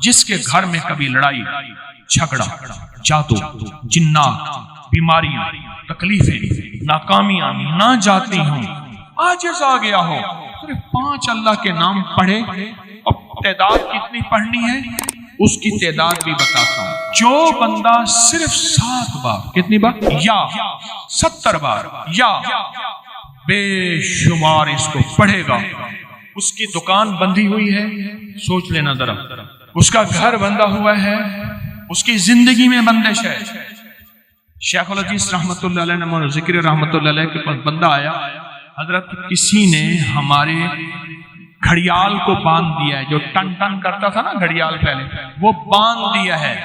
جس کے گھر میں کبھی لڑائی جھگڑا جادو جنات بیماریاں تکلیفیں ناکامیاں نہ جاتی ہوں عاجز آ گیا ہو صرف 5 اللہ کے نام پڑھے اور تعداد کتنی پڑھنی ہے اس کی تعداد بھی بتاتا ہوں جو بندہ صرف 7 بار کتنی بار یا 70 بار یا بے شمار اس کو پڑھے گا اس کی دکان بندی ہوئی ہے سوچ لینا ذرا اس کا گھر بندہ ہوا ہے اس کی زندگی میں بندش ہے شیخ الحدیث رحمت اللہ علیہ نے ذکر رحمت اللہ علیہ کے پاس بندہ آیا حضرت کسی نے ہمارے گھڑیال کو باندھ دیا ہے جو ٹن ٹن کرتا تھا نا گھڑیال پہلے وہ باندھ دیا ہے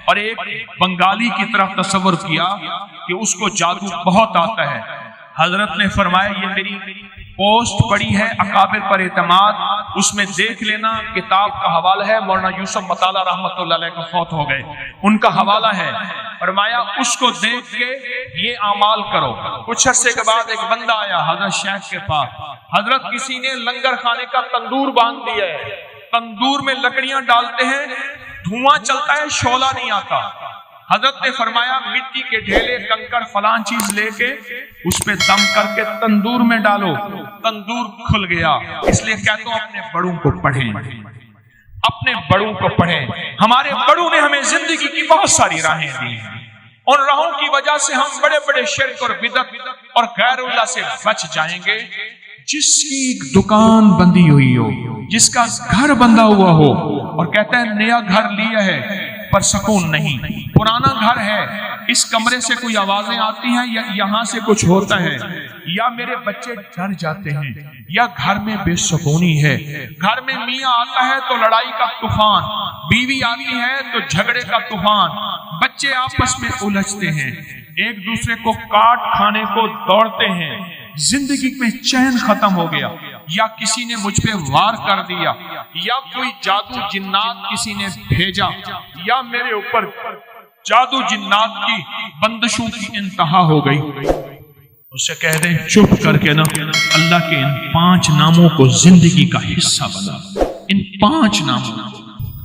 اور ایک بنگالی کی طرف تصور کیا کہ اس کو جادو بہت آتا ہے حضرت نے فرمایا یہ میری پوسٹ پڑی ہے اکابر پر اعتماد اس میں دیکھ لینا کتاب کا حوالہ ہے مولانا یوسف مطالعہ رحمت اللہ علیہ کا فوت ہو گئے ان کا حوالہ ہے فرمایا اس کو دیکھ کے یہ اعمال کرو کچھ عرصے کے بعد ایک بندہ آیا حضرت شیخ کے پاس حضرت کسی نے لنگر کھانے کا تندور باندھ دیا ہے تندور میں لکڑیاں ڈالتے ہیں دھواں چلتا ہے شعلہ نہیں آتا حضرت نے فرمایا مٹی کے ڈھیلے کنکر فلان چیز لے کے اس پہ دم کر کے تندور میں ڈالو تندور کھل گیا اس لیے کہتا ہوں اپنے بڑوں کو پڑھیں اپنے بڑوں کو پڑھیں ہمارے بڑوں نے ہمیں زندگی کی بہت ساری راہیں دی ہیں ان راہوں کی وجہ سے ہم بڑے بڑے شرک اور بدعت اور غیر اللہ سے بچ جائیں گے جس کی دکان بندی ہوئی ہو جس کا گھر بندہ ہوا ہو اور کہتا ہے نیا گھر لیا ہے پر سکون نہیں پرانا گھر ہے اس کمرے سے کوئی آوازیں آتی ہیں یا یہاں سے کچھ ہوتا ہے یا میرے بچے ڈر جاتے ہیں یا گھر میں بے سکونی ہے گھر میں میاں آتا ہے تو لڑائی کا طوفان بیوی آتی ہے تو جھگڑے کا طوفان بچے آپس میں الجھتے ہیں ایک دوسرے کو کاٹ کھانے کو دوڑتے ہیں زندگی میں چین ختم ہو گیا یا کسی نے مجھ پہ وار کر دیا یا کوئی جادو جنات کسی نے بھیجا یا میرے اوپر جادو جنات کی بندشوں کی انتہا ہو گئی اسے کہہ دیں چپ کر کے نا اللہ کے ان 5 ناموں کو زندگی کا حصہ بنا ان 5 ناموں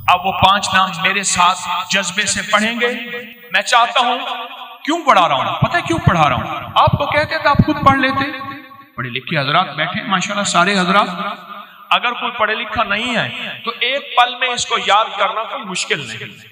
اب وہ 5 نام میرے ساتھ جذبے سے پڑھیں گے میں چاہتا ہوں کیوں پڑھا رہا ہوں پتہ ہے کیوں پڑھا رہا ہوں آپ کو کہتے تھے آپ خود پڑھ لیتے پڑھے لکھے حضرات بیٹھے ماشاءاللہ سارے حضرات اگر کوئی پڑھے لکھا نہیں ہے تو ایک پل میں اس کو یاد کرنا کوئی مشکل نہیں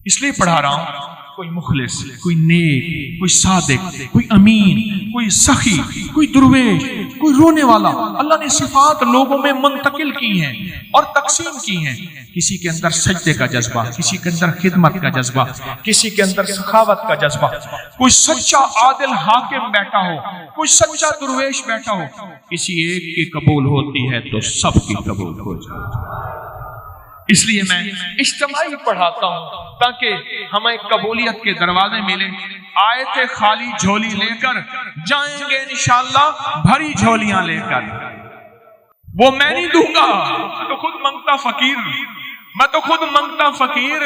اس لیے پڑھا رہا ہوں کوئی مخلص کوئی نیک کوئی صادق کوئی امین کوئی سخی کوئی درویش کوئی رونے والا اللہ نے صفات لوگوں میں منتقل کی ہیں اور تقسیم کی ہیں کسی کے اندر سجدے کا جذبہ کسی کے اندر خدمت کا جذبہ کسی کے اندر سخاوت کا جذبہ کوئی سچا عادل حاکم بیٹھا ہو کوئی سچا درویش بیٹھا ہو کسی ایک کی قبول ہوتی ہے تو سب کی قبول ہو جائے اس لیے میں اجتماعی پڑھاتا ہوں تاکہ ہمیں قبولیت کے دروازے ملیں آیت خالی جھولی لے کر جائیں گے انشاءاللہ بھری جھولیاں لے کر وہ میں نہیں دوں گا میں تو خود منگتا فقیر میں تو خود منگتا فقیر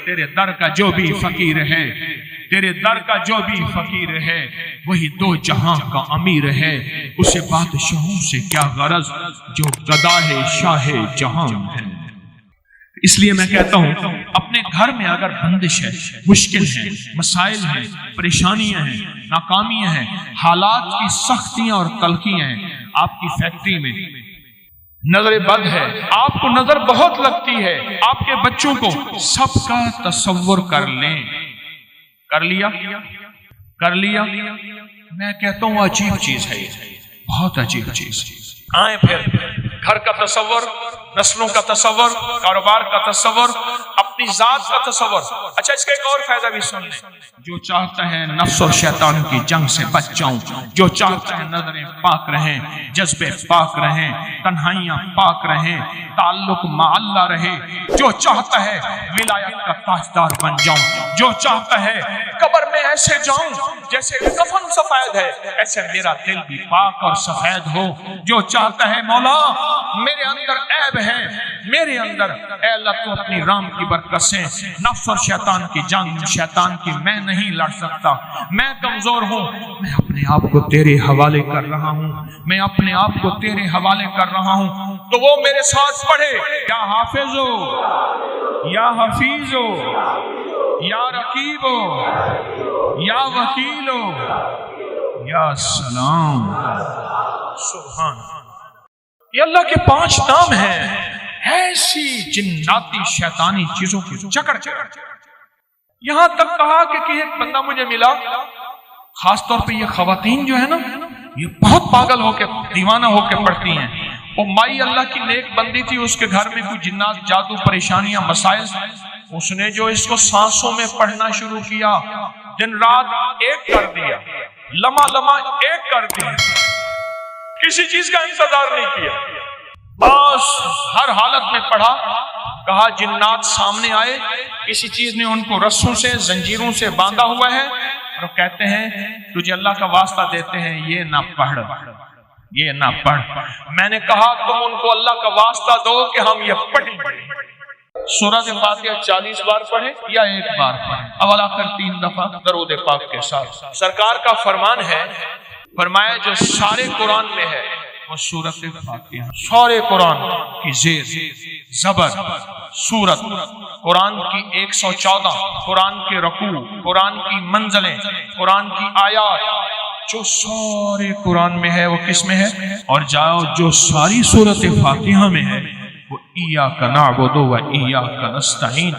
تیرے در کا جو بھی فقیر ہے تیرے در کا جو بھی فقیر ہے وہی 2 جہاں کا امیر ہے اسے بادشاہوں سے کیا غرض جو گدا ہے شاہ جہاں ہے اس لیے میں کہتا ہوں اپنے گھر میں اگر بندش ہے مشکل ہے مسائل ہیں پریشانیاں ہیں ناکامیاں ہیں حالات کی سختیاں اور تلخیاں ہیں آپ کی فیکٹری میں نظر بد ہے آپ کو نظر بہت لگتی ہے آپ کے بچوں کو سب کا تصور کر لیں کر لیا میں کہتا ہوں عجیب چیز ہے بہت عجیب چیز آئیں پھر گھر کا تصور نسلوں کا تصور کاروبار کا تصور اپنی ذات کا تصور اچھا اس کا ایک اور فائدہ بھی سن لیں جو چاہتا ہے نفس اور شیطان کی جنگ سے بچ جاؤں جو چاہتا ہے نظریں پاک رہیں جذبے پاک رہیں تنہائیاں پاک رہیں تعلق مع اللہ رہے جو چاہتا ہے ولایت کا تاجدار بن جاؤں جو چاہتا ہے قبر میں ایسے جاؤں جیسے کفن سفید ہے ایسے میرا دل بھی پاک اور سفید ہو جو چاہتا ہے مولا میرے اندر عیب ہے میرے اندر اے اللہ تو اپنی رام کی برکت سے نفس اور شیطان کی جنگ شیطان کی میں نہیں لڑ سکتا میں کمزور ہوں میں اپنے آپ کو تیرے حوالے کر رہا ہوں میں اپنے آپ کو تیرے حوالے کر رہا ہوں تو وہ میرے ساتھ پڑھے یا حافظ ہو یا حفیظو یا رقیبو یا وکیلو یا سلام۔ سبحان، یہ اللہ کے 5 نام ہیں، ایسی جناتی شیطانی چیزوں کی چکر۔ یہاں تک کہا کہ ایک بندہ مجھے ملا، خاص طور پہ یہ خواتین جو ہے نا، یہ بہت پاگل ہو کے دیوانہ ہو کے پڑھتی ہیں۔ وہ مائی اللہ کی نیک بندی تھی، اس کے گھر میں کوئی جنات، جادو، پریشانیاں، مسائل، اس نے جو اس کو سانسوں میں پڑھنا شروع کیا، دن رات ایک کر دیا، لمحہ لمحہ ایک کر دیا، کسی چیز کا انتظار نہیں کیا، بس ہر حالت میں پڑھا۔ کہا جنات سامنے آئے، کسی چیز نے ان کو رسوں سے، زنجیروں سے باندھا ہوا ہے، اور کہتے ہیں تجھے اللہ کا واسطہ دیتے ہیں یہ نہ پڑھ، یہ نہ پڑھ۔ میں نے کہا تم ان کو اللہ کا واسطہ دو کہ ہم یہ پڑھیں گے۔ سورہ فاتحہ 40 بار پڑھے یا 1 بار پڑھے، اول آخر 3 دفعہ درود پاک کے ساتھ۔ سرکار کا فرمان ہے، فرمایا جو سارے قرآن میں ہے وہ سورۃ فاتحہ، سارے قرآن کی زیر زبر سورت، قرآن کی 114، قرآن کے رکوع، قرآن کی منزلیں، قرآن کی آیات، جو سارے قرآن میں ہے وہ کس میں ہے؟ اور جاؤ جو ساری سورۃ فاتحہ میں ہے وہ ایاک نعبد و ایاک نستعین۔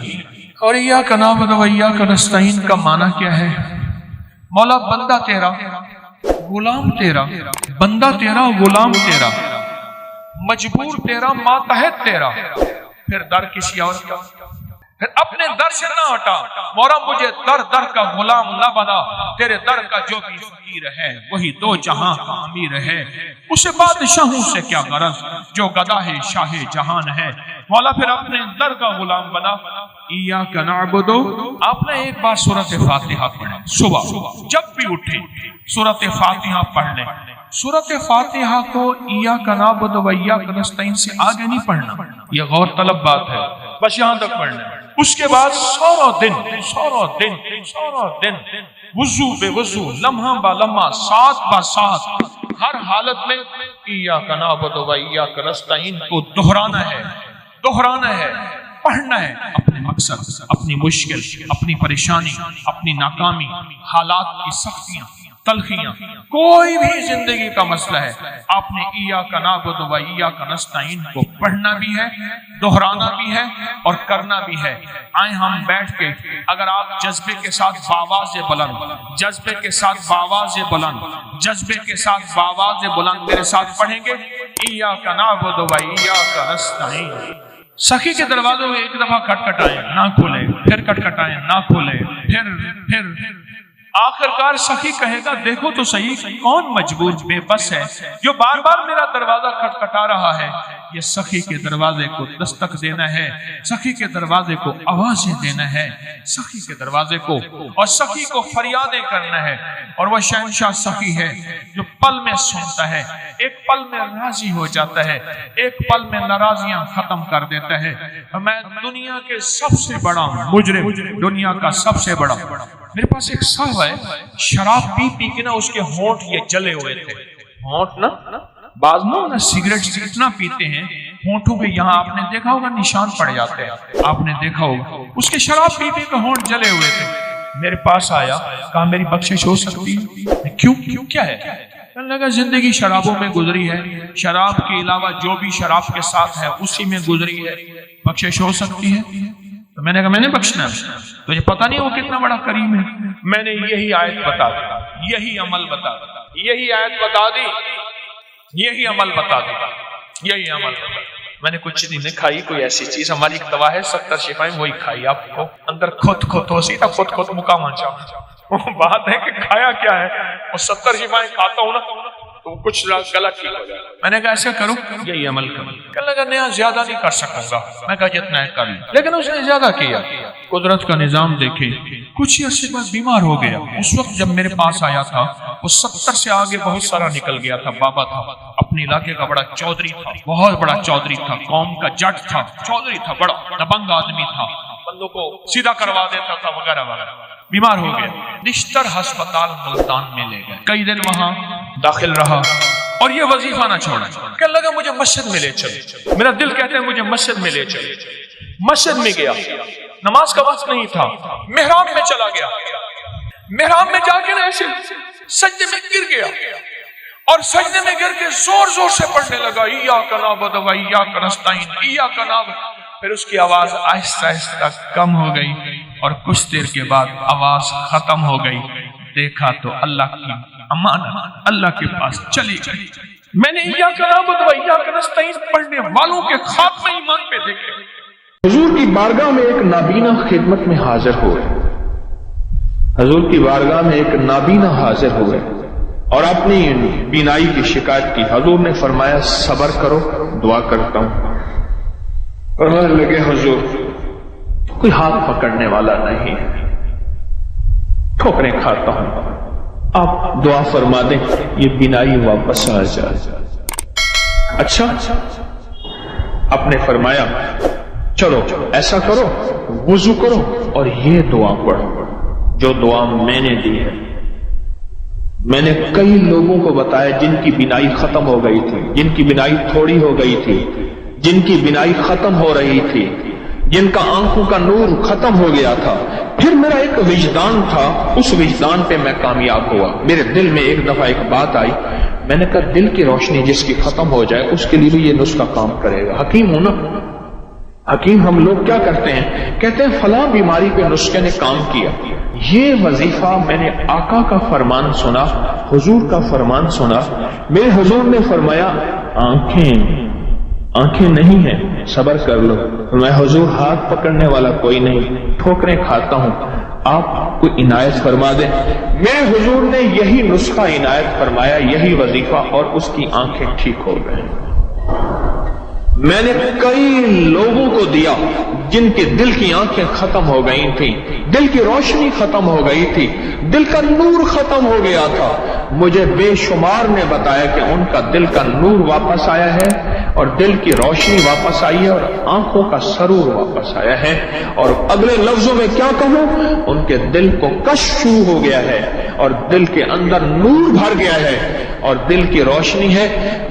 اور ایاک نعبد و ایاک نستعین کا معنی کیا ہے؟ مولا بندہ تیرا، غلام تیرا، بندہ تیرا، غلام تیرا، مجبور تیرا، ماتحت تیرا، پھر در کسی اور کا، پھر اپنے در سے نہ ہٹا، مولا مجھے در در کا غلام نہ بنا، تیرے در کا جو بھی فقیر ہے وہی 2 جہاں کا امیر ہے، اسے بادشاہوں سے کیا غرض جو گدا ہے شاہ جہان ہے۔ مولا پھر اپنے در کا غلام بنا۔ ایاک نعبد، آپ نے 1 بار سورۃ فاتحہ پڑھیں، صبح جب بھی اٹھیں سورۃ فاتحہ پڑھ لیں۔ سورۃ فاتحہ کو ایاک نعبد و ایاک نستعین سے آگے نہیں پڑھنا، یہ غور طلب بات ہے، بس یہاں تک پڑھنا۔ اس کے بعد سارا دن وضو بے وضو، لمحہ با لمحہ، ساتھ با ساتھ، ہر حالت میں ایاک نعبد و ایاک نستعین کو دہرانا ہے، پڑھنا ہے۔ اپنے مقصد، اپنی مشکل، اپنی پریشانی، اپنی ناکامی، حالات کی سختیاں، تلخیاں، کوئی بھی زندگی کا مسئلہ ہے، آپ نے ایاک نعبد و ایاک نستعین کو پڑھنا بھی ہے، دہرانا بھی ہے اور کرنا بھی ہے۔ آئیں ہم بیٹھ کے، اگر آپ جذبے کے ساتھ باواز بلند، جذبے کے ساتھ باواز بلند، جذبے کے ساتھ باواز بلند میرے ساتھ پڑھیں گے، ایاک نعبد و ایاک نستعین۔ سخی کے دروازوں میں 1 دفعہ کھٹکھٹائیں، نہ کھولے، پھر کھٹکھٹائیں، نہ کھولے، پھر آخر کار سخی کہے گا دیکھو تو صحیح کون مجبور بے بس ہے جو بار بار میرا دروازہ کھٹکھٹا رہا ہے۔ یہ سخی کے دروازے کو دستک دینا ہے، سخی کے دروازے کو آوازیں دینا ہے، سخی کے دروازے کو، اور سخی کو فریادیں کرنا ہے۔ اور وہ شہنشاہ سخی ہے جو پل میں سنتا ہے، ایک پل میں راضی ہو جاتا ہے، ایک پل میں ناراضیاں ختم کر دیتا ہے۔ میں دنیا کے سب سے بڑا مجرم، دنیا کا سب سے بڑا، میرے پاس ایک صاحب ہے، شراب پی پی کے نا اس کے ہونٹ یہ جلے ہوئے تھے، ہونٹ نا بعض نا سگریٹ اتنا پیتے ہیں ہونٹوں پہ، یہاں آپ نے دیکھا ہوگا نشان پڑ جاتے ہیں، آپ نے دیکھا ہوگا، اس کے شراب پی پی کے ہونٹ جلے ہوئے تھے۔ میرے پاس آیا، کہا میری بخشش ہو سکتی ہے؟ کیوں کیا ہے؟ کہنے لگا زندگی شرابوں میں گزری ہے، شراب کے علاوہ جو بھی شراب کے ساتھ ہے اسی میں گزری ہے، بخشش ہو سکتی ہے؟ تو میں نے کہا میں نے بخشنا ہے، تجھے پتہ نہیں وہ کتنا بڑا کریم ہے۔ میں نے یہی آیت بتا دی، یہی عمل بتا دی، یہی آیت بتا دی، یہی عمل بتا دی، یہی عمل بتا دی۔ میں نے کچھ دن نہیں کھائی کوئی ایسی چیز، ہماری ایک دوا ہے 70 شفائیں، وہی کھائی، آپ کو اندر خود ہو سیتا خود مقام چاہو۔ بات ہے کہ کھایا کیا ہے، وہ 70 شفائیں کھاتا ہوں نا تو کچھ گلا ٹھیک ہو جائے۔ میں نے کہا ایسا کرو، یہی عمل کرو۔ کہنے لگا نہیں زیادہ نہیں کر سکوں گا، میں کہا جتنا ہے کر لیں، لیکن اس نے زیادہ کیا۔ قدرت کا نظام دیکھیں، کچھ ہی عرصے بعد بیمار ہو گیا۔ اس وقت جب میرے پاس آیا تھا وہ 70 سے آگے بہت سارا نکل گیا تھا، بابا تھا، اپنے علاقے کا بڑا چودھری تھا، بہت بڑا چودھری تھا، قوم کا جٹ تھا، چودھری تھا، بڑا دبنگ آدمی تھا، بندوں کو سیدھا کروا دیتا تھا وغیرہ وغیرہ۔ بیمار ہو گیا، نشتر ہسپتال ملتان میں لے گئے، کئی دن وہاں داخل رہا اور یہ وظیفہ نہ چھوڑا۔ کہنے لگا مجھے مسجد میں لے چلو، میرا دل کہتا ہے مجھے مسجد میں لے چلو۔ مسجد میں گیا، نماز کا وقت نہیں تھا، محراب میں چلا گیا، محراب میں جا کے ایسے سجدے میں گر گیا اور سجدے میں گر کے زور زور سے پڑھنے لگا ایاک نعبد و ایاک نستعین، ایاک نعبد۔ پھر اس کی آواز آہستہ آہستہ کم ہو گئی اور کچھ دیر کے بعد آواز ختم ہو گئی۔ دیکھا تو اللہ کی امانت اللہ کے پاس چلی گئی۔ میں نے ایاک نعبد و ایاک نستعین پڑھنے والوں کے خاتمے ایمان پہ دیکھے۔ حضور کی بارگاہ میں ایک نابینا خدمت میں حاضر ہوئے، حضور کی بارگاہ میں ایک نابینا حاضر ہوئے اور اپنی بینائی کی شکایت کی۔ حضور نے فرمایا صبر کرو، دعا کرتا ہوں۔ اور کہنے لگے حضور کوئی ہاتھ پکڑنے والا نہیں، ٹھوکریں کھاتا ہوں، آپ دعا فرما دیں یہ بینائی واپس آ جائے۔ اچھا، آپ نے فرمایا چلو ایسا کرو، وضو کرو اور یہ دعا پڑھو جو دعا میں نے دی ہے۔ میں نے کئی لوگوں کو بتایا جن کی بینائی ختم ہو گئی تھی، جن کی بینائی تھوڑی ہو گئی تھی، جن کی بینائی ختم ہو رہی تھی، جن کا آنکھوں کا نور ختم ہو گیا تھا۔ پھر میرا ایک وجدان تھا، اس وجدان پہ میں کامیاب ہوا۔ میرے دل میں ایک دفعہ ایک بات آئی، میں نے کہا دل کی روشنی جس کی ختم ہو جائے اس کے لیے بھی یہ نسخہ کام کرے گا۔ حکیم ہوں نا، حکیم ہم لوگ کیا کرتے ہیں، کہتے ہیں فلاں بیماری پہ نسخے نے کام کیا۔ یہ وظیفہ میں نے آقا کا فرمان سنا، حضور کا فرمان سنا۔ میرے حضور نے فرمایا آنکھیں نہیں ہیں، صبر کر لو۔ میں حضور ہاتھ پکڑنے والا کوئی نہیں، ٹھوکریں کھاتا ہوں، آپ کوئی عنایت فرما دیں۔ میرے حضور نے یہی نسخہ عنایت فرمایا، یہی وظیفہ، اور اس کی آنکھیں ٹھیک ہو گئیں۔ میں نے کئی لوگوں کو دیا جن کے دل کی آنکھیں ختم ہو گئی تھیں، دل کی روشنی ختم ہو گئی تھی، دل کا نور ختم ہو گیا تھا۔ مجھے بے شمار نے بتایا کہ ان کا دل کا نور واپس آیا ہے اور دل کی روشنی واپس آئی ہے اور آنکھوں کا سرور واپس آیا ہے۔ اور اگلے لفظوں میں کیا کہوں، ان کے دل کو کشف شروع ہو گیا ہے اور دل کے اندر نور بھر گیا ہے اور دل کی روشنی ہے۔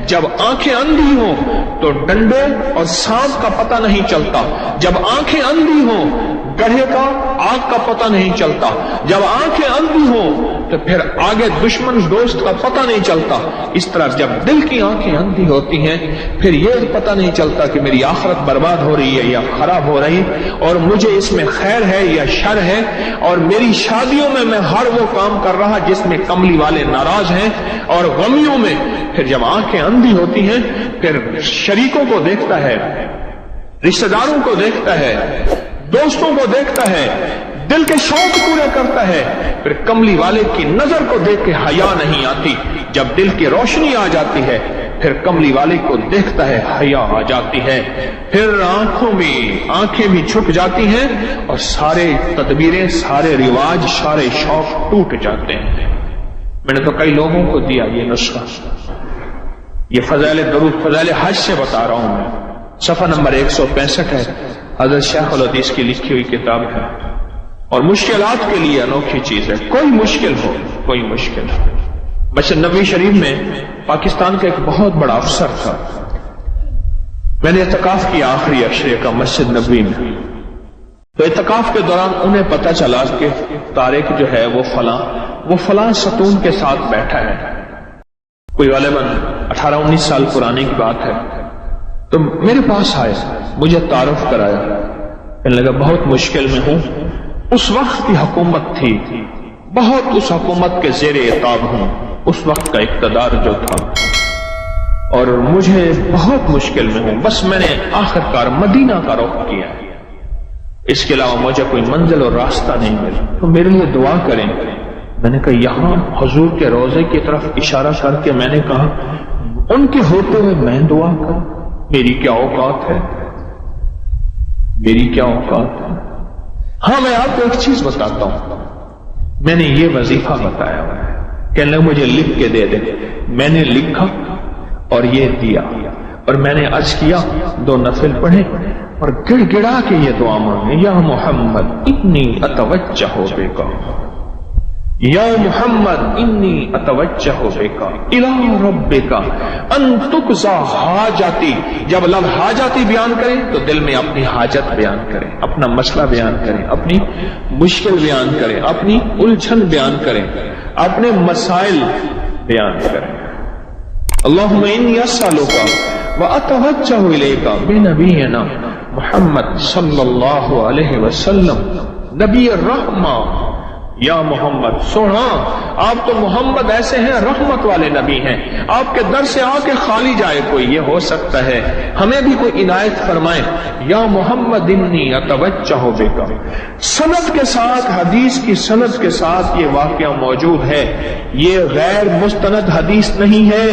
جب آنکھیں اندھی ہوں تو ڈنڈے اور سانپ کا پتہ نہیں چلتا، جب آنکھیں اندھی ہوں گڑھے کا آگ کا پتہ نہیں چلتا، جب آنکھیں اندھی ہوں تو پھر آگے دشمن دوست کا پتہ نہیں چلتا۔ اس طرح جب دل کی آنکھیں اندھی ہوتی ہیں پھر یہ پتہ نہیں چلتا کہ میری آخرت برباد ہو رہی ہے یا خراب ہو رہی، اور مجھے اس میں خیر ہے یا شر ہے، اور میری شادیوں میں ہر وہ کام کر رہا جس میں کملی والے ناراض ہیں، اور غمیوں میں پھر جب آنکھیں اندھی ہوتی ہیں پھر شریکوں کو دیکھتا ہے، رشتہ داروں کو دیکھتا ہے، دوستوں کو دیکھتا ہے، دل کے شوق پورے کرتا ہے، پھر کملی والے کی نظر کو دیکھ کے حیا نہیں آتی۔ جب دل کی روشنی آ جاتی ہے پھر کملی والے کو دیکھتا ہے، حیا آ جاتی ہے، پھر آنکھیں بھی چھپ جاتی ہیں اور سارے تدبیریں، سارے رواج، سارے شوق ٹوٹ جاتے ہیں۔ میں نے تو کئی لوگوں کو دیا یہ نسخہ، یہ فضائل درود، فضائل حج سے بتا رہا ہوں میں، صفحہ نمبر 165 ہے، حضرت شیخ الحدیث کی لکھی ہوئی کتاب ہے، اور مشکلات کے لیے انوکھی چیز ہے۔ کوئی مشکل ہو، کوئی مشکل ہو۔ مسجد نبوی شریف میں پاکستان کا ایک بہت بڑا افسر تھا، میں نے اعتکاف کیا آخری عشرے کا مسجد نبوی میں، تو اعتکاف کے دوران انہیں پتہ چلا کہ طارق جو ہے وہ فلاں ستون کے ساتھ بیٹھا ہے، کوئی غالباً 18-19 سال پرانی کی بات ہے۔ تو میرے پاس آئے، مجھے تعارف کرایا، کہنے لگا بہت مشکل میں ہوں، اس وقت کی حکومت تھی، بہت اس حکومت کے زیر عتاب ہوں، اس وقت کا اقتدار جو تھا، اور مجھے بہت مشکل میں ہوں، بس میں نے آخر کار مدینہ کا رخ کیا، اس کے علاوہ مجھے کوئی منزل اور راستہ نہیں ملا، تو میرے لیے دعا کریں۔ میں نے کہا یہاں حضور کے روضے کی طرف اشارہ کر کے میں نے کہا ان کے ہوتے ہوئے میں دعا کروں، میری کیا اوقات ہے، میری کیا اوقات ہے۔ ہاں میں آپ کو ایک چیز بتاتا ہوں، میں نے یہ وظیفہ بتایا ہوا ہے، کہنے لگا مجھے لکھ کے دے دیں۔ میں نے لکھا اور یہ دیا، اور میں نے عرض کیا 2 نفل پڑھے اور گڑ گڑا کے یہ دعا مانگے، یا محمد انی اتوجہ بک، یا محمد انی اتوجہ بکا الی ربکا ان تقضی حاجتی. جب لفظ حاجتی بیان کریں تو دل میں اپنی حاجت بیان کریں، اپنا مسئلہ بیان کریں، اپنی مشکل بیان کریں، اپنی الجھن بیان کریں، اپنے مسائل بیان کریں. اللہم انی اسألک واتوجہ الیک بنبینا محمد صلی اللہ علیہ وسلم نبی الرحمہ. یا محمد سونا، آپ تو محمد ایسے ہیں رحمت والے نبی ہیں، آپ کے در سے آ کے خالی جائے کوئی، یہ ہو سکتا ہے ہمیں بھی کوئی عنایت فرمائے. یا محمد انی اتوجہ بکا. سند کے ساتھ، حدیث کی سند کے ساتھ یہ واقعہ موجود ہے، یہ غیر مستند حدیث نہیں ہے،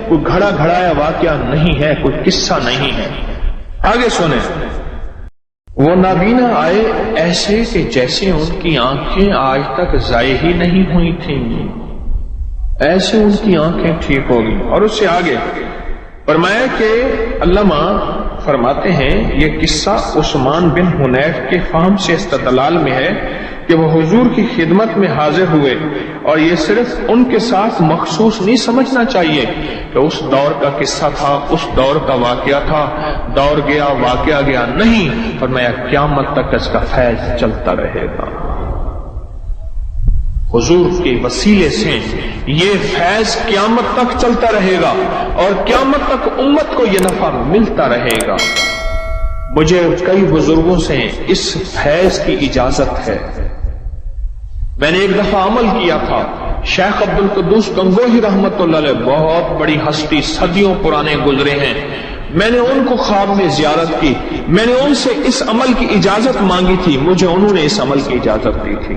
کوئی گھڑا گھڑایا واقعہ نہیں ہے، کوئی قصہ نہیں ہے. آگے سنیں. وہ نابینا آئے ایسے کہ جیسے ان کی آنکھیں آج تک ضائع ہی نہیں ہوئی تھیں، ایسے ان کی آنکھیں ٹھیک ہوگی. اور اس سے آگے فرمایا کہ علامہ فرماتے ہیں یہ قصہ عثمان بن حنیف کے فہم سے استدلال میں ہے کہ وہ حضور کی خدمت میں حاضر ہوئے، اور یہ صرف ان کے ساتھ مخصوص نہیں سمجھنا چاہیے کہ اس دور کا قصہ تھا، اس دور کا واقعہ تھا، دور گیا واقعہ گیا. نہیں، فرمایا قیامت تک اس کا فیض چلتا رہے گا. حضور کے وسیلے سے یہ فیض قیامت تک چلتا رہے گا، اور قیامت تک امت کو یہ نفع ملتا رہے گا. مجھے کئی بزرگوں سے اس فیض کی اجازت ہے. میں نے ایک دفعہ عمل کیا تھا. شیخ عبد القدوس گنگوہی رحمت اللہ علیہ بہت بڑی ہستی، صدیوں پرانے گزرے ہیں. میں نے ان کو خواب میں زیارت کی، میں نے ان سے اس عمل کی اجازت مانگی تھی، مجھے انہوں نے اس عمل کی اجازت دی تھی.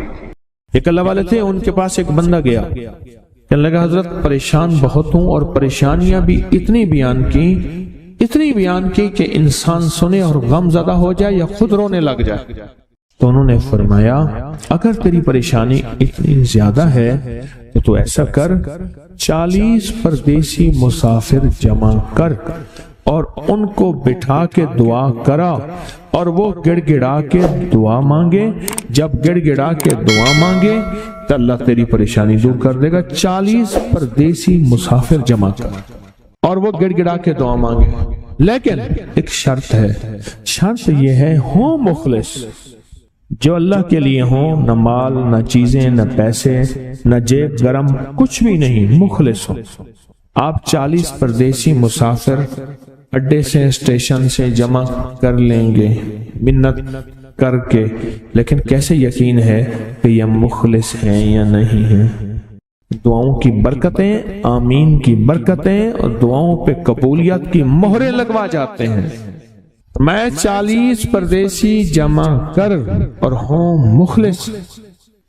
ایک اللہ والے تھے، ان کے پاس ایک بندہ گیا، کہنے لگا حضرت پریشان بہت ہوں، اور پریشانیاں بھی اتنی بیان کی کہ انسان سنے اور غم زدہ ہو جائے یا خود رونے لگ جائے. تو انہوں نے فرمایا اگر تیری پریشانی اتنی زیادہ ہے تو ایسا کر، 40 پردیسی مسافر جمع کر اور ان کو بٹھا کے دعا کرا، اور وہ گڑ گڑا کے دعا مانگے. جب گڑ گڑا کے دعا مانگے تو اللہ تیری پریشانی دور کر دے گا. 40 پردیسی مسافر جمع کر اور وہ گڑ گڑا کے دعا مانگے. لیکن ایک شرط ہے، شرط یہ ہے ہوں مخلص، جو اللہ کے لیے ہوں، نہ مال نہ چیزیں نہ پیسے نہ جیب گرم، کچھ بھی نہیں، مخلص ہو. آپ 40 پردیسی مسافر اڈے سے اسٹیشن سے جمع کر لیں گے منت کر کے، لیکن کیسے یقین ہے کہ یہ مخلص ہیں یا نہیں ہیں؟ دعاؤں کی برکتیں، آمین کی برکتیں اور دعاؤں پہ قبولیت کی مہریں لگوا جاتے ہیں. میں 40 پردیسی جمع کر اور ہوں مخلص.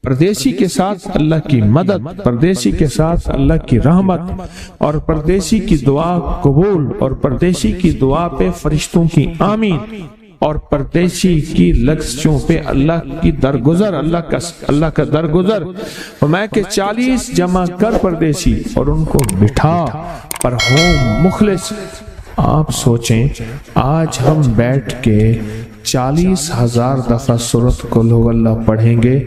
پردیسی کے ساتھ اللہ کی مدد، پردیسی کے ساتھ اللہ کی رحمت، اور پردیسی کی دعا قبول، اور پردیسی کی دعا پہ فرشتوں کی آمین، اور پردیسی کی لفظوں پہ اللہ کی درگزر، اللہ کا درگزر. میں کہ 40 جمع کر پردیسی اور ان کو بٹھا پر ہوں مخلص. آپ سوچیں آج ہم بیٹھ کے 40,000 دفعہ سورۃ قل هو اللہ پڑھیں گے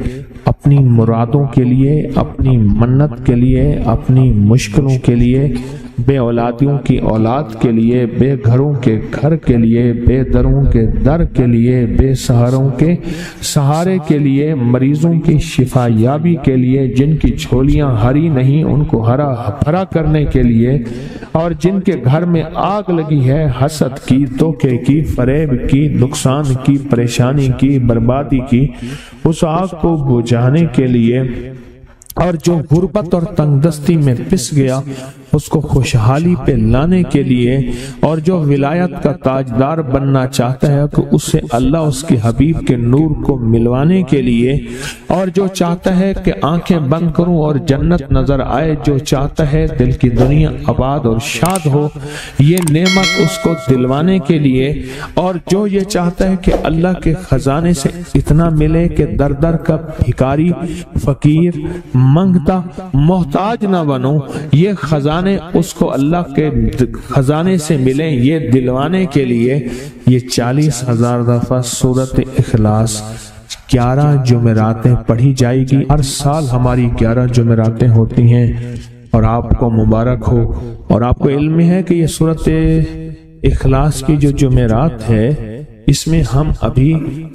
اپنی مرادوں کے لیے، اپنی منت کے لیے، اپنی مشکلوں کے لیے، بے اولادیوں کی اولاد کے لیے، بے گھروں کے گھر کے لیے، بے دروں کے در کے لیے، بے سہاروں کے سہارے کے لیے، مریضوں کی شفا یابی کے لیے، جن کی جھولیاں ہری نہیں ان کو ہرا بھرا کرنے کے لیے، اور جن کے گھر میں آگ لگی ہے حسد کی، دھوکے کی، فریب کی، نقصان کی، پریشانی کی، بربادی کی، اس آگ کو بجھانے کے لیے، اور جو غربت اور تنگ دستی میں پس گیا اس کو خوشحالی پہ لانے کے لیے، اور جو ولایت کا تاجدار بننا چاہتا ہے کہ اسے اللہ اس کے حبیب کے نور کو ملوانے کے لیے، اور جو چاہتا ہے کہ آنکھیں بند کروں اور جنت نظر آئے، جو چاہتا ہے دل کی دنیا آباد اور شاد ہو، یہ نعمت اس کو دلوانے کے لیے، اور جو یہ چاہتا ہے کہ اللہ کے خزانے سے اتنا ملے کہ در در کا بھکاری، فقیر، منگتا، محتاج نہ بنو، یہ خزانے اس کو اللہ کے خزانے سے ملیں، یہ دلوانے کے لیے یہ 40,000 دفعہ سورۃ اخلاص 11 جمعراتیں پڑھی جائے گی۔ ہر سال ہماری 11 جمعراتیں ہوتی ہیں، اور آپ کو مبارک ہو۔ اور آپ کو علم ہے کہ یہ سورۃ اخلاص کی جو جمعرات ہے، اس میں ہم ابھی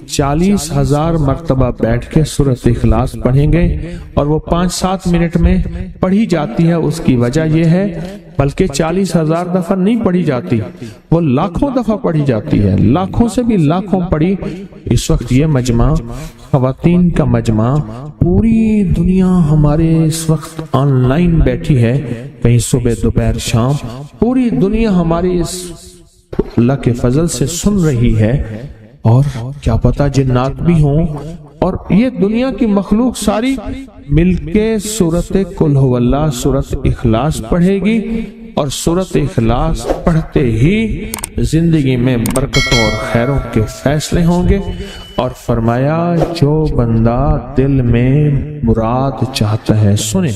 40,000 مرتبہ بیٹھ کے سورۃ اخلاص پڑھیں گے، اور وہ 5-7 منٹ میں پڑھی جاتی ہے۔ اس کی وجہ یہ ہے، بلکہ 40,000 دفعہ نہیں پڑھی جاتی، وہ لاکھوں دفعہ پڑھی جاتی ہے، لاکھوں سے بھی لاکھوں پڑھی۔ اس وقت یہ مجمع، خواتین کا مجمع، پوری دنیا ہمارے اس وقت آن لائن بیٹھی ہے، کہیں صبح دوپہر شام، پوری دنیا ہماری اس اللہ کے فضل سے سن رہی ہے، اور کیا پتا جنات بھی ہوں، اور یہ دنیا کی مخلوق ساری مل کے سورۃ قل ھو اللہ، سورۃ اخلاص پڑھے گی، اور سورۃ اخلاص پڑھتے ہی زندگی میں برکتوں اور خیروں کے فیصلے ہوں گے۔ اور فرمایا جو بندہ دل میں مراد چاہتا ہے، سنیں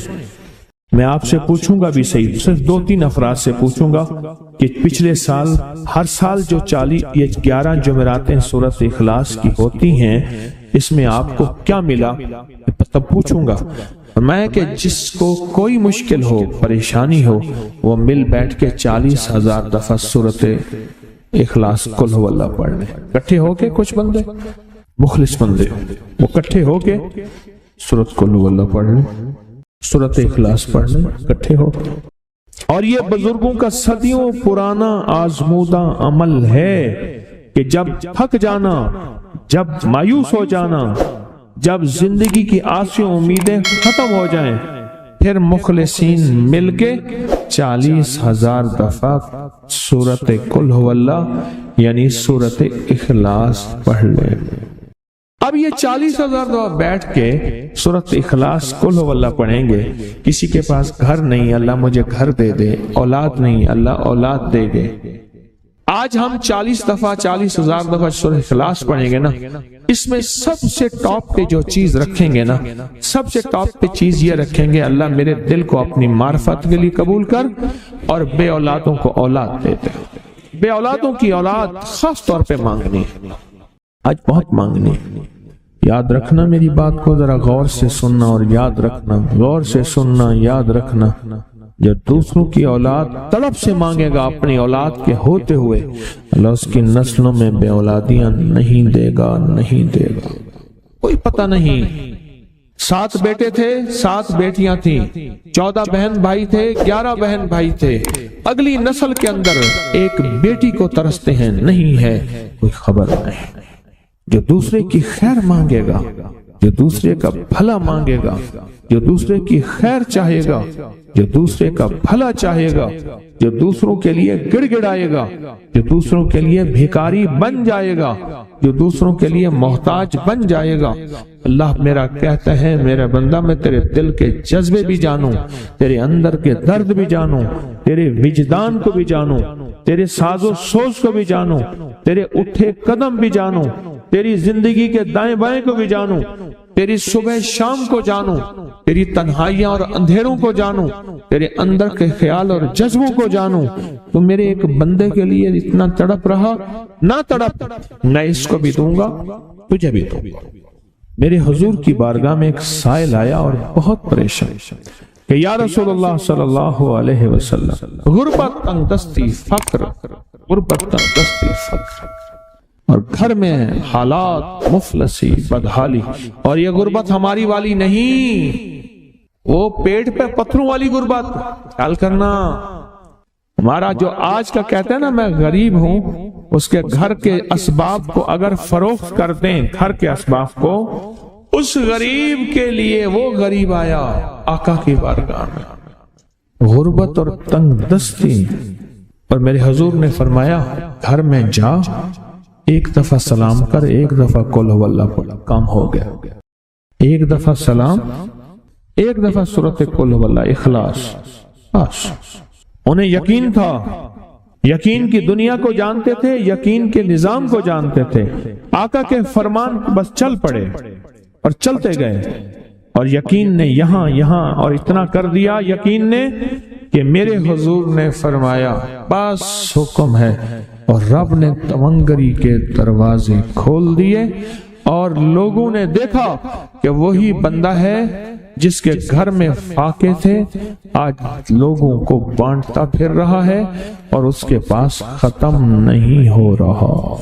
میں آپ سے پوچھوں گا بھی صحیح، صرف 2-3 افراد سے پوچھوں گا کہ پچھلے سال، ہر سال جو 11 جمعراتیں سورۃ اخلاص کی ہوتی ہیں، اس میں آپ کو کیا ملا؟ تب پوچھوں گا میں کہ جس کو کوئی مشکل ہو، پریشانی ہو، وہ مل بیٹھ کے 40,000 دفعہ سورۃ اخلاص قل ھو اللہ پڑھ لیں، اکٹھے ہو کے۔ کچھ بندے مخلص بندے وہ اکٹھے ہو کے سورۃ قل ھو اللہ پڑھ لیں، سورۃ اخلاص پڑھ لیں اکٹھے ہو۔ اور یہ بزرگوں کا صدیوں پرانا آزمودہ عمل ہے کہ جب تھک جانا، جب مایوس ہو جانا، جب زندگی کی آسیں امیدیں ختم ہو جائیں، پھر مخلصین مل کے 40,000 دفعہ سورۃ قل ھو اللہ یعنی سورۃ اخلاص پڑھ لیں۔ اب یہ 40,000 دفعہ بیٹھ کے سورۃ اخلاص قل ھو اللہ پڑھیں گے۔ کسی کے پاس گھر نہیں، اللہ مجھے گھر دے دے، اولاد نہیں، اللہ اولاد دے دے۔ آج ہم 40,000 دفعہ سورۃ اخلاص پڑھیں گے نا، اس میں سب سے ٹاپ پہ جو چیز رکھیں گے نا، سب سے ٹاپ پہ چیز یہ رکھیں گے، اللہ میرے دل کو اپنی معرفت کے لیے قبول کر، اور بے اولادوں کو اولاد دے دے۔ بے اولادوں کی اولاد خاص طور پہ مانگنی، آج بہت مانگنی۔ یاد رکھنا میری بات کو ذرا غور سے سننا، اور یاد رکھنا، غور سے سننا، یاد رکھنا، جو دوسروں کی اولاد طلب سے مانگے گا اپنی اولاد کے ہوتے ہوئے، اللہ اس کی نسلوں میں بے اولادیاں نہیں دے گا، نہیں دے گا۔ کوئی پتہ نہیں، 7 بیٹے تھے، 7 بیٹیاں تھیں، 14 بہن بھائی تھے، 11 بہن بھائی تھے، اگلی نسل کے اندر ایک بیٹی کو ترستے ہیں، نہیں ہے، کوئی خبر نہیں۔ جو دوسرے کی خیر مانگے گا، جو دوسرے کا بھلا مانگے گا، جو دوسرے کی خیر چاہے گا، جو دوسرے کا بھلا چاہے گا، جو دوسروں کے لیے گڑ گڑائے گا، جو دوسروں کے لیے بھیکاری بن جائے گا، جو دوسروں کے لیے محتاج بن جائے گا، اللہ میرا کہتا ہے میرا بندہ میں تیرے دل کے جذبے بھی جانوں، تیرے اندر کے درد بھی جانوں، تیرے وجدان کو بھی جانوں، تیرے ساز و سوز کو بھی جانوں، تیرے اٹھے قدم بھی جانوں، تیری زندگی کے دائیں بائیں کو بھی جانوں، تیری صبح شام کو جانوں، تیری تنہائیاں اور اندھیروں کو جانوں، تیرے اندر کے خیال اور جذبوں کو جانوں۔ تو میرے ایک بندے کے لیے اتنا تڑپ رہا، نہ تڑپ، میں اس کو بھی دوں گا، تجھے بھی دوں گا۔ میرے حضور کی بارگاہ میں ایک سائل آیا اور بہت پریشان کہ یا رسول اللہ صلی اللہ علیہ وسلم، غربت، تنگ دستی، فقر، غربت، تنگ دستی، فقر، اور گھر میں حالات مفلسی، بدحالی، اور یہ غربت ہماری والی نہیں، وہ پیٹ پہ پتھروں والی غربت۔ خیال کرنا، ہمارا جو آج کا کہتے ہیں نا میں غریب ہوں، اس کے گھر کے اسباب کو اگر فروخت کر دیں، گھر کے اسباب کو، اس غریب کے لیے وہ غریب آیا آقا کی بارگاہ میں، غربت اور تنگ دستی، اور میرے حضور نے فرمایا گھر میں جا، ایک دفعہ سلام کر، ایک دفعہ قل ھو اللہ پڑھ، کام ہو گیا۔ ایک دفعہ سلام، ایک دفعہ سورۃ قل ھو اللہ اخلاص، بس۔ انہیں یقین تھا، یقین کی دنیا کو جانتے تھے، یقین کے نظام کو جانتے تھے، آقا کے فرمان بس چل پڑے اور چلتے گئے، اور یقین نے یہاں اور اتنا کر دیا، یقین نے کہ میرے حضور نے فرمایا بس حکم ہے، اور رب نے تونگری کے دروازے کھول دیے، اور لوگوں نے دیکھا کہ وہی بندہ ہے جس کے گھر میں فاقے تھے آج لوگوں کو بانٹتا پھر رہا ہے اور اس کے پاس ختم نہیں ہو رہا۔